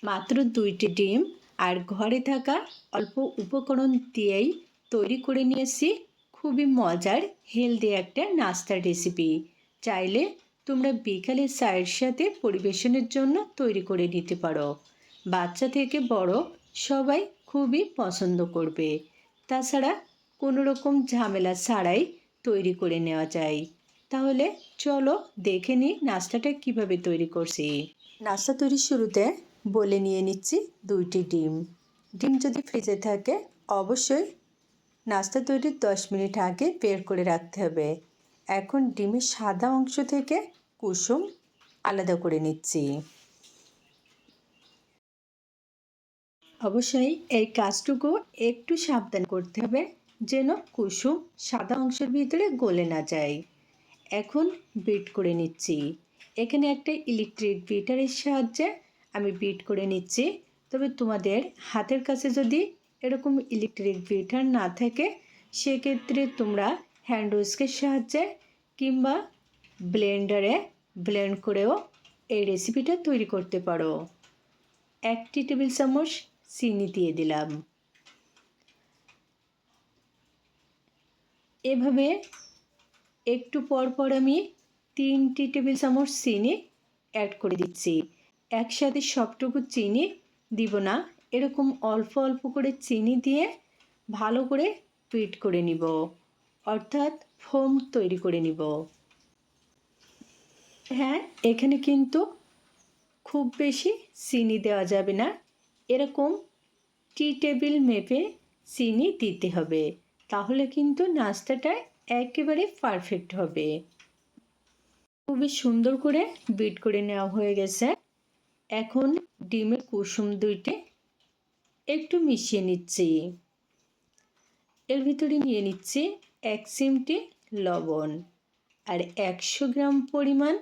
মাত্র 2টি ডিম আর ঘরে থাকা অল্প উপকরণ দিয়েই তৈরি করে নিয়েছি খুবই মজার হেলদি একটা নাস্তার রেসিপি। চাইলে তোমরা বিকালে চায়ের সাথে পরিবেশনের জন্য তৈরি করে নিতে পারো। বাচ্চা থেকে বড় সবাই খুবই পছন্দ করবে। তাছাড়া কোনো রকম ঝামেলা ছাড়াই তৈরি করে নেওয়া যায়। তাহলে চলো দেখে নিই নাস্তাটা কিভাবে তৈরি করছি। নাস্তা তৈরির শুরুতে বলে নিয়ে নিচ্ছি 2টি ডিম। ডিম যদি ফ্রিজে থাকে অবশ্যই নাস্তা তৈরির 10 মিনিট আগে বের করে রাখতে হবে। এখন ডিমের সাদা অংশ থেকে কুসুম আলাদা করে নিচ্ছি। অবশ্যই এই কাজটুকু একটু সাবধান করতে হবে যেন কুসুম সাদা অংশের ভিতরে গলে না যায়। এখন বিট করে নিচ্ছি। এখানে একটা ইলেকট্রিক বিটারের সাহায্যে আমি বিট করে নিচ্ছি। তবে তোমাদের হাতের কাছে যদি এরকম ইলেকট্রিক বিটার না থাকে সেক্ষেত্রে তোমরা হ্যান্ড উইস্কের সাহায্যে কিংবা ব্লেন্ডারে ব্লেন্ড করেও এই রেসিপিটা তৈরি করতে পারো। 1 টেবিল চামচ চিনি দিয়ে দিলাম। এভাবে একটু পর পর আমি 3 টেবিল চামচ চিনি অ্যাড করে দিচ্ছি। একসাথে সবটুকু চিনি দিব না, এরকম অল্প অল্প করে চিনি দিয়ে ভালো করে বিট করে নিব, অর্থাৎ ফোম তৈরি করে নিব। হ্যাঁ, এখানে কিন্তু খুব বেশি চিনি দেওয়া যাবে না, এরকম টি টেবিল মেপে চিনি দিতে হবে, তাহলে কিন্তু নাস্তাটা একেবারে পারফেক্ট হবে। খুবই সুন্দর করে বিট করে নেওয়া হয়ে গেছে। এখন ডিমের কুসুম 2টি একটু মিশিয়ে নিচ্ছি। এর ভিতরে নিয়ে নিচ্ছি 1 চিমটি লবণ আর 100 গ্রাম পরিমাণ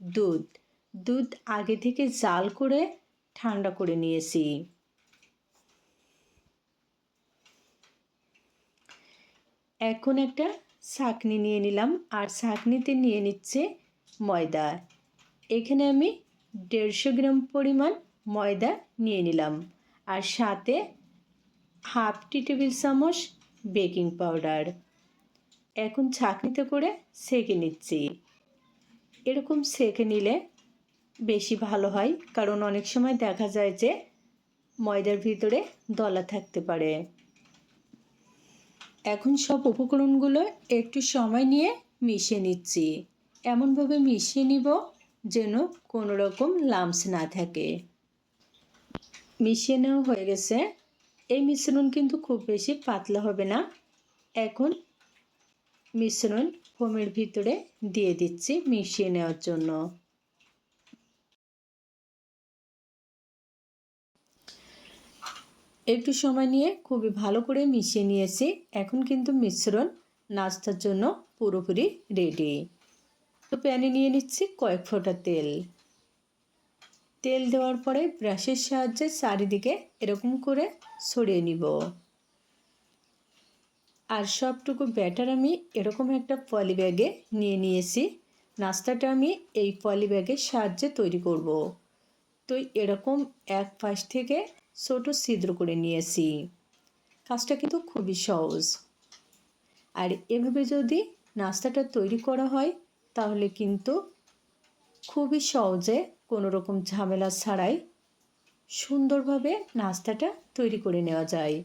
দুধ। দুধ আগে থেকে জাল করে ঠান্ডা করে নিয়েছি। এখন একটা ছাঁকনি নিয়ে নিলাম আর ছাঁকনিতে নিয়ে নিচ্ছে ময়দা। এখানে আমি 150 গ্রাম পরিমাণ ময়দা নিয়ে নিলাম আর সাথে হাফ টেবিল চামচ বেকিং পাউডার। এখন ছাঁকনিতে করে সেঁকে নিচ্ছি। এরকম সেঁকে নিলে বেশি ভালো হয়, কারণ অনেক সময় দেখা যায় যে ময়দার ভিতরে দলা থাকতে পারে। এখন সব উপকরণগুলো একটু সময় নিয়ে মিশিয়ে নিচ্ছি। এমনভাবে মিশিয়ে নিব যেন কোনো রকম লাম্পস না থাকে। মিশিয়ে নেওয়া হয়ে গেছে। এই মিশ্রণ কিন্তু খুব বেশি পাতলা হবে না। এখন মিশ্রণ ফোমের ভিতরে দিয়ে দিচ্ছি মিশিয়ে নেওয়ার জন্য। একটু সময় নিয়ে খুবই ভালো করে মিশিয়ে নিয়েছি। এখন কিন্তু মিশ্রণ নাস্তার জন্য পুরোপুরি রেডি। তো প্যানে নিয়ে নিচ্ছি কয়েক ফোঁটা তেল। তেল দেওয়ার পরে ব্রাশের সাহায্যে চারিদিকে এরকম করে ছড়িয়ে নিব। আর সবটুকু ব্যাটার আমি এরকম একটা পলি ব্যাগে নিয়ে নিয়েছি। নাস্তাটা আমি এই পলি ব্যাগের সাহায্যে তৈরি করব। তো এরকম এক পাশ থেকে ছোট ছিদ্র করে নিয়েছি। কাজটা কিন্তু খুবই সহজ। আর এভাবে যদি নাস্তাটা তৈরি করা হয় তাহলে কিন্তু খুবই সহজে কোনো রকম ঝামেলা ছাড়াই সুন্দরভাবে নাস্তাটা তৈরি করে নেওয়া যায়।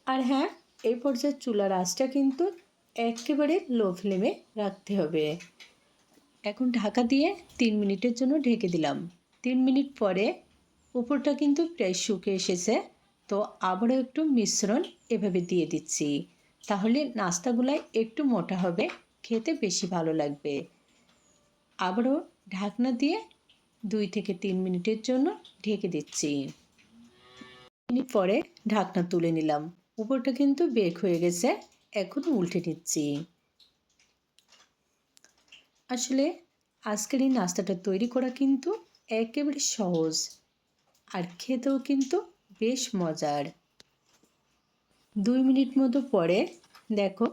আর হ্যাঁ, এই পর্যায়ে চুলার আঁচটা কিন্তু একেবারে লো ফ্লেমে রাখতে হবে। এখন ঢাকা দিয়ে 3 মিনিটের জন্য ঢেকে দিলাম। 3 মিনিট পরে উপরটা কিন্তু প্রায় শুকিয়ে এসেছে। তো আবারও একটু মিশ্রণ এভাবে দিয়ে দিচ্ছি, তাহলে নাস্তাগুলো একটু মোটা হবে, খেতে বেশি ভালো লাগবে। আবারও ঢাকনা দিয়ে 2 থেকে 3 মিনিটের জন্য ঢেকে দিচ্ছি। মিনিট পরে ঢাকনা তুলে নিলাম। উপরটা কিন্তু বেক হয়ে গেছে। এখন উল্টে নিচ্ছি। আসলে আজকের এই নাস্তাটা তৈরি করা কিন্তু একেবারে সহজ আর খেতেও কিন্তু বেশ মজার। 2 মিনিট মতো পরে দেখো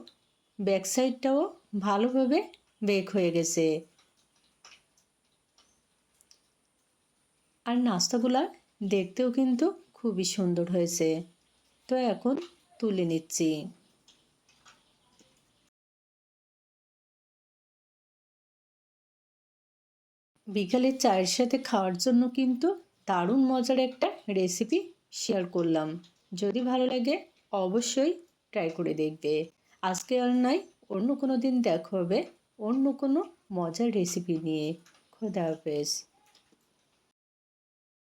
ব্যাক সাইডটাও ভালোভাবে বেক হয়ে গেছে। আর নাস্তাগুলা দেখতেও কিন্তু খুবই সুন্দর হয়েছে। তো এখন তুলে নিচ্ছি। বিকালে চায়ের সাথে খাওয়ার জন্য কিন্তু দারুণ মজার একটা রেসিপি শেয়ার করলাম। যদি ভালো লাগে অবশ্যই ট্রাই করে দেখবে। আজকে আর নয়, অন্য কোনো দিন দেখা হবে অন্য কোনো মজার রেসিপি নিয়ে। খোদা হাফেজ।